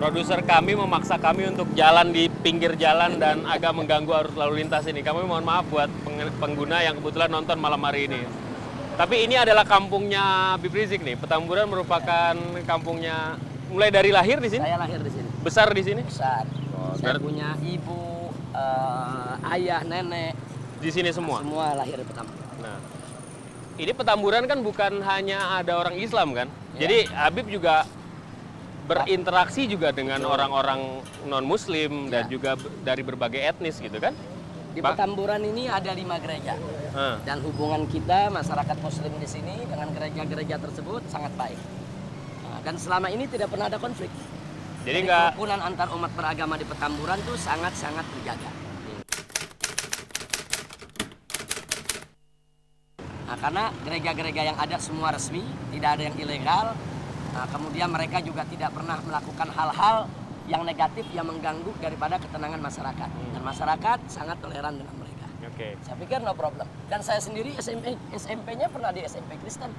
Produser kami memaksa kami untuk jalan di pinggir jalan dan agak mengganggu arus lalu lintas ini. Kami mohon maaf buat pengguna yang kebetulan nonton malam hari ini. Tapi ini adalah kampungnya Habib Rizik nih. Petamburan merupakan kampungnya mulai dari lahir di sini? Saya lahir di sini. Besar di sini? Besar. Oh, Saya punya ibu, ayah, nenek. Di sini semua? Semua lahir di Petamburan. Nah, ini Petamburan kan bukan hanya ada orang Islam kan? Ya. Jadi Habib juga berinteraksi juga dengan orang-orang non-Muslim dan juga dari berbagai etnis gitu kan? Di Petamburan ini ada 5 gereja. Dan hubungan kita masyarakat Muslim di sini dengan gereja-gereja tersebut sangat baik. Dan selama ini tidak pernah ada konflik. Jadi kerukunan antar umat beragama di Petamburan itu sangat-sangat terjaga. Nah, karena gereja-gereja yang ada semua resmi, tidak ada yang ilegal. Nah, kemudian mereka juga tidak pernah melakukan hal-hal yang negatif yang mengganggu daripada ketenangan masyarakat. Dan masyarakat sangat toleran dengan mereka. Saya pikir no problem. Dan saya sendiri SMP-nya pernah di SMP Kristen.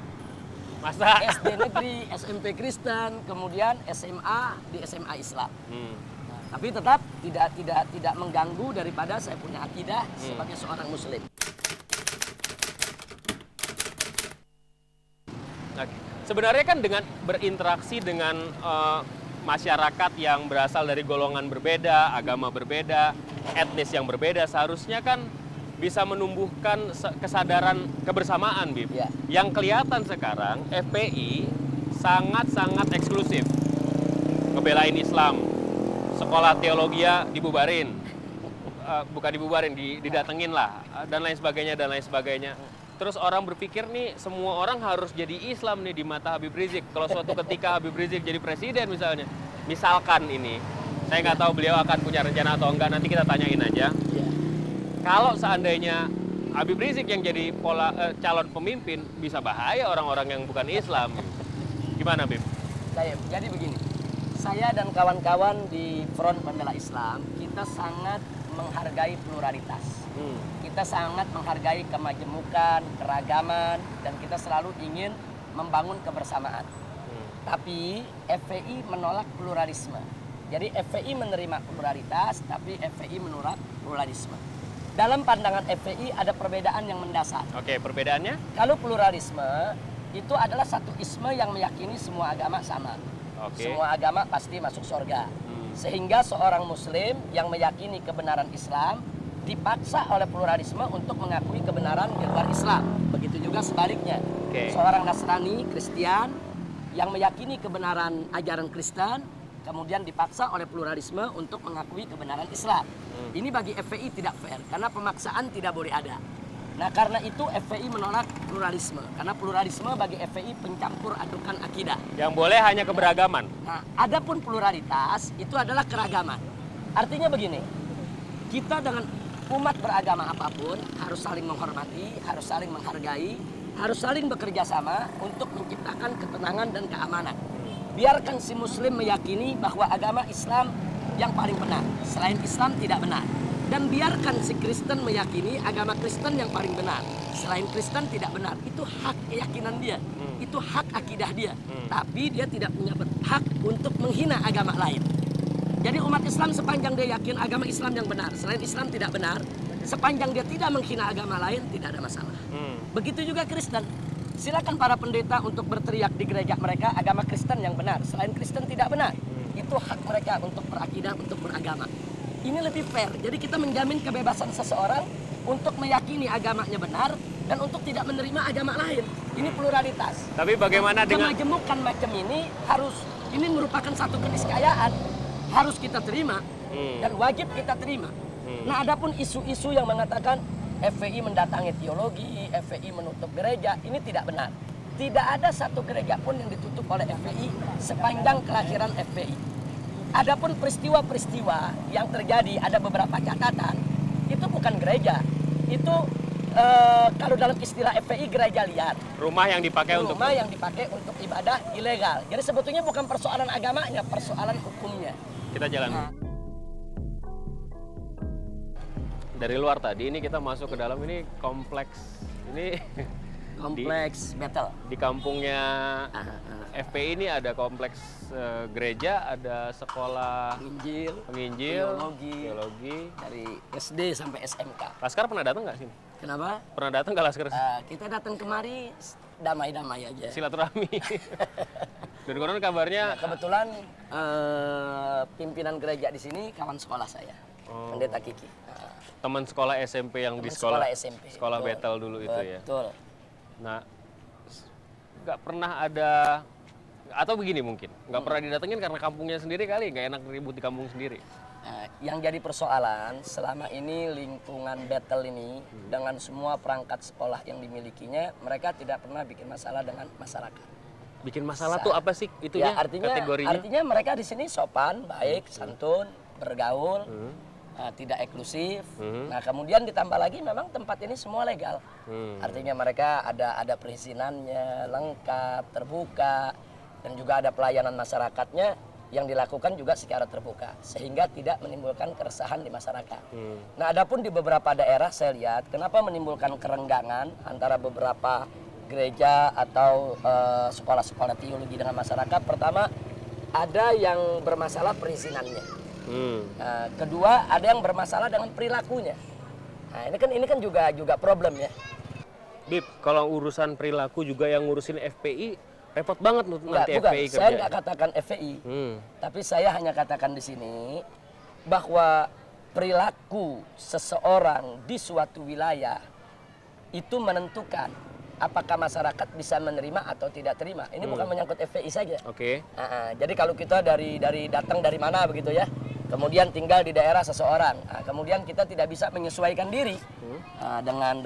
Masa? SD negeri, SMP Kristen, kemudian SMA di SMA Islam. Nah, tapi tetap tidak mengganggu daripada saya punya akidah sebagai seorang Muslim. Sebenarnya kan dengan berinteraksi dengan masyarakat yang berasal dari golongan berbeda, agama berbeda, etnis yang berbeda, seharusnya kan bisa menumbuhkan kesadaran kebersamaan, Bib. Ya. Yang kelihatan sekarang, FPI sangat-sangat eksklusif. Ngebelain Islam, sekolah teologi dibubarin. Bukan dibubarin, didatengin lah, dan lain sebagainya, dan lain sebagainya. Terus orang berpikir nih, semua orang harus jadi Islam nih di mata Habib Rizik. Kalau suatu ketika Habib Rizik jadi presiden misalnya, misalkan ini, saya nggak tahu beliau akan punya rencana atau enggak, nanti kita tanyain aja. Ya. Kalau seandainya Habib Rizik yang jadi calon pemimpin, bisa bahaya orang-orang yang bukan Islam. Gimana, Bib? Jadi begini, saya dan kawan-kawan di Front Pembela Islam, kita sangat menghargai pluralitas. Kita sangat menghargai kemajemukan, keragaman, dan kita selalu ingin membangun kebersamaan. Tapi FPI menolak pluralisme. Jadi FPI menerima pluralitas, tapi FPI menolak pluralisme. Dalam pandangan FPI ada perbedaan yang mendasar. Oke, perbedaannya? Kalau pluralisme itu adalah satu isme yang meyakini semua agama sama. Semua agama pasti masuk surga. Sehingga seorang Muslim yang meyakini kebenaran Islam dipaksa oleh pluralisme untuk mengakui kebenaran di luar Islam. Begitu juga sebaliknya. Seorang Nasrani, Kristen yang meyakini kebenaran ajaran Kristen kemudian dipaksa oleh pluralisme untuk mengakui kebenaran Islam. Ini bagi FPI tidak fair karena pemaksaan tidak boleh ada. Nah, karena itu FPI menolak pluralisme karena pluralisme bagi FPI pencampur adukan akidah. Yang boleh hanya keberagaman. Nah, adapun pluralitas itu adalah keragaman. Artinya begini, kita dengan umat beragama apapun harus saling menghormati, harus saling menghargai, harus saling bekerja sama untuk menciptakan ketenangan dan keamanan. Biarkan si Muslim meyakini bahwa agama Islam yang paling benar, selain Islam tidak benar. Dan biarkan si Kristen meyakini agama Kristen yang paling benar, selain Kristen tidak benar. Itu hak keyakinan dia, itu hak akidah dia. Tapi dia tidak punya hak untuk menghina agama lain. Jadi umat Islam sepanjang dia yakin agama Islam yang benar, selain Islam tidak benar, sepanjang dia tidak menghina agama lain, tidak ada masalah. Begitu juga Kristen. Silakan para pendeta untuk berteriak di gereja mereka agama Kristen yang benar, selain Kristen tidak benar. Itu hak mereka untuk berakidah, untuk beragama. Ini lebih fair. Jadi kita menjamin kebebasan seseorang untuk meyakini agamanya benar dan untuk tidak menerima agama lain. Ini pluralitas. Tapi bagaimana dengan kemajemukan macam ini merupakan satu keniscayaan. Harus kita terima dan wajib kita terima. Nah, adapun isu-isu yang mengatakan FPI mendatangi teologi, FPI menutup gereja, ini tidak benar. Tidak ada satu gereja pun yang ditutup oleh FPI sepanjang kelahiran FPI. Adapun peristiwa-peristiwa yang terjadi, ada beberapa catatan, itu bukan gereja. Itu kalau dalam istilah FPI gereja liar. Rumah yang dipakai untuk ibadah ilegal. Jadi sebetulnya bukan persoalan agamanya, persoalan hukumnya. Kita jalan. Dari luar tadi ini kita masuk ke dalam, ini kompleks. Ini kompleks battle. Di kampungnya Ah, ah. FPI ini ada kompleks gereja, ada sekolah Injil, penginjil, teologi. teologi. Dari SD sampai SMK. Laskar pernah datang nggak sini? Kenapa? Pernah datang nggak Laskar? Kita datang kemari damai-damai aja. Silaturahmi. Dan konon kabarnya Kebetulan pimpinan gereja di sini kawan sekolah saya, Pendeta Kiki. teman sekolah SMP yang di Teman sekolah SMP. sekolah Betul. Betel dulu itu ya. Betul. Nah, nggak pernah ada, atau begini mungkin, nggak pernah didatengin karena kampungnya sendiri kali, nggak enak ribut di kampung sendiri. Nah, yang jadi persoalan selama ini lingkungan Battle ini dengan semua perangkat sekolah yang dimilikinya, mereka tidak pernah bikin masalah dengan masyarakat. Bikin masalah tuh apa sih itunya? Ya, kategorinya? artinya mereka di sini sopan, baik, santun, bergaul, tidak eksklusif. Nah, kemudian ditambah lagi memang tempat ini semua legal. Artinya mereka ada perizinannya, lengkap, terbuka, dan juga ada pelayanan masyarakatnya yang dilakukan juga secara terbuka, sehingga tidak menimbulkan keresahan di masyarakat. Nah, adapun di beberapa daerah saya lihat kenapa menimbulkan kerenggangan antara beberapa gereja atau sekolah-sekolah teologi dengan masyarakat. Pertama, ada yang bermasalah perizinannya. Kedua, ada yang bermasalah dengan perilakunya. Nah, ini kan juga problem ya. Bib, kalau urusan perilaku juga yang ngurusin FPI repot banget nanti Bukan, FPI saya kerja. nggak katakan FPI, tapi saya hanya katakan di sini bahwa perilaku seseorang di suatu wilayah itu menentukan apakah masyarakat bisa menerima atau tidak terima. Ini bukan menyangkut FPI saja. Oke. Jadi kalau kita dari datang dari mana begitu ya, kemudian tinggal di daerah seseorang, kemudian kita tidak bisa menyesuaikan diri dengan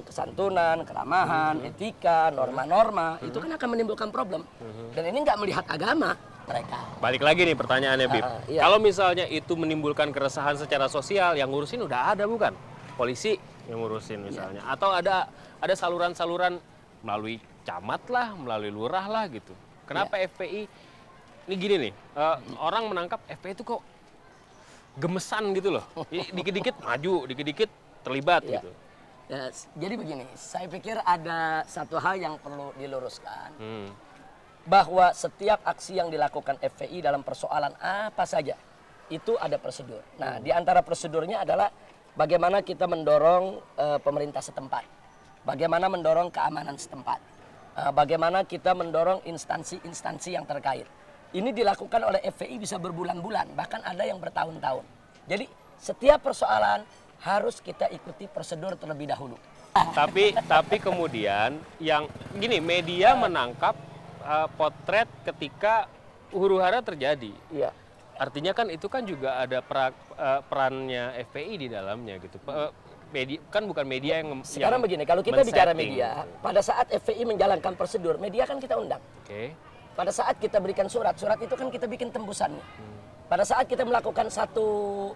kesantunan, keramahan, etika, norma-norma, itu kan akan menimbulkan problem. Dan ini nggak melihat agama mereka. Balik lagi nih pertanyaannya, Bib. Iya. Kalau misalnya itu menimbulkan keresahan secara sosial, yang ngurusin udah ada bukan? Polisi yang ngurusin misalnya. Atau ada saluran-saluran melalui camat lah, melalui lurah lah gitu. Kenapa FPI, ini gini nih, orang menangkap FPI itu kok gemesan gitu loh. Dikit-dikit maju, dikit-dikit terlibat gitu. Ya, jadi begini, saya pikir ada satu hal yang perlu diluruskan. Bahwa setiap aksi yang dilakukan FPI dalam persoalan apa saja, itu ada prosedur. Nah, di antara prosedurnya adalah bagaimana kita mendorong pemerintah setempat. Bagaimana mendorong keamanan setempat. Bagaimana kita mendorong instansi-instansi yang terkait. Ini dilakukan oleh FPI bisa berbulan-bulan, bahkan ada yang bertahun-tahun. Jadi setiap persoalan harus kita ikuti prosedur terlebih dahulu. Tapi kemudian yang gini, media menangkap potret ketika huru-hara terjadi. Iya. Artinya kan itu kan juga ada perannya FPI di dalamnya gitu. Media, kan bukan media yang Sekarang yang begini, kalau kita bicara men-setting media, gitu. pada saat FPI menjalankan prosedur, media kan kita undang. Oke. Pada saat kita berikan surat itu kan kita bikin tembusannya. Pada saat kita melakukan satu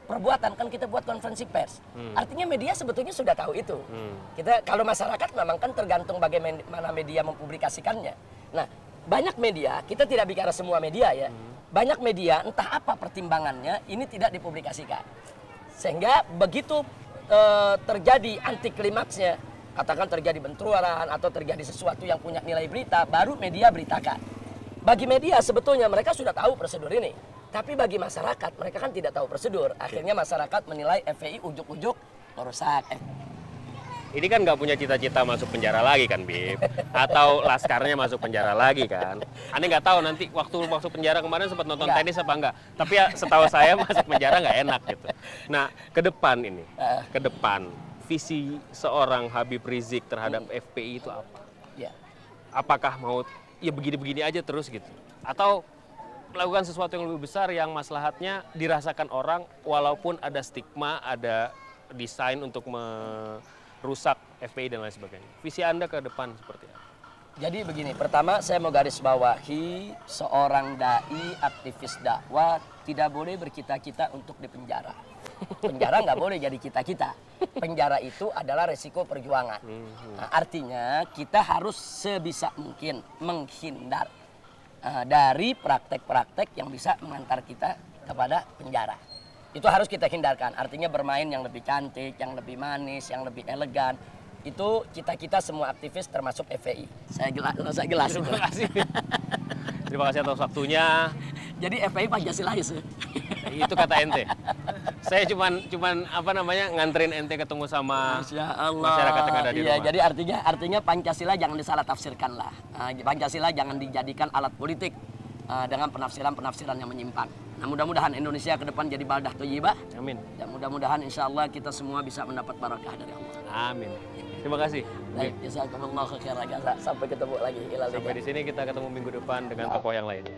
perbuatan kan kita buat konferensi pers. Artinya media sebetulnya sudah tahu itu. Kita kalau masyarakat memang kan tergantung bagaimana media mempublikasikannya. Nah, banyak media, kita tidak bicara semua media ya. Banyak media entah apa pertimbangannya ini tidak dipublikasikan. Sehingga begitu terjadi anti klimaksnya, katakan terjadi benturan atau terjadi sesuatu yang punya nilai berita, baru media beritakan. Bagi media sebetulnya mereka sudah tahu prosedur ini. Tapi bagi masyarakat mereka kan tidak tahu prosedur. Akhirnya masyarakat menilai FPI ujuk-ujuk merusak. Ini kan nggak punya cita-cita masuk penjara lagi kan, Bib? Atau laskarnya masuk penjara lagi kan? Aneh nggak tahu nanti waktu masuk penjara kemarin sempat nonton tenis apa enggak. Tapi ya setahu saya masuk penjara nggak enak gitu. Nah, ke depan ini, ke depan visi seorang Habib Rizik terhadap FPI itu apa? Ya. Apakah mau ya begini-begini aja terus gitu? Atau melakukan sesuatu yang lebih besar yang maslahatnya dirasakan orang walaupun ada stigma, ada desain untuk merusak FPI dan lain sebagainya. Visi Anda ke depan seperti apa? Jadi begini, pertama saya mau garis bawahi seorang dai, aktivis dakwah tidak boleh bercita-cita untuk dipenjara. Penjara nggak boleh jadi cita-cita. Penjara itu adalah resiko perjuangan. Nah, artinya kita harus sebisa mungkin menghindar dari praktek-praktek yang bisa mengantar kita kepada penjara. Itu harus kita hindarkan. Artinya bermain yang lebih cantik, yang lebih manis, yang lebih elegan. Itu kita semua aktivis termasuk FPI. Saya jelas. Terima kasih. Terima kasih atas waktunya. Jadi FPI Pancasilais. Itu kata ente. Saya cuman apa namanya nganterin ente ketemu sama Masya Allah. masyarakat yang ada di Iya, rumah. jadi artinya Pancasila jangan disalah tafsirkan lah. Pancasila jangan dijadikan alat politik dengan penafsiran yang menyimpang. Nah, mudah-mudahan Indonesia ke depan jadi baldah thayyibah. Amin. Dan mudah-mudahan insya Allah kita semua bisa mendapat barakah dari Allah. Amin. Terima kasih. Baik, jazakumullahu khairan jazaa. Sampai ketemu lagi. Ilal Sampai liqa. di sini kita ketemu minggu depan dengan tokoh yang lainnya.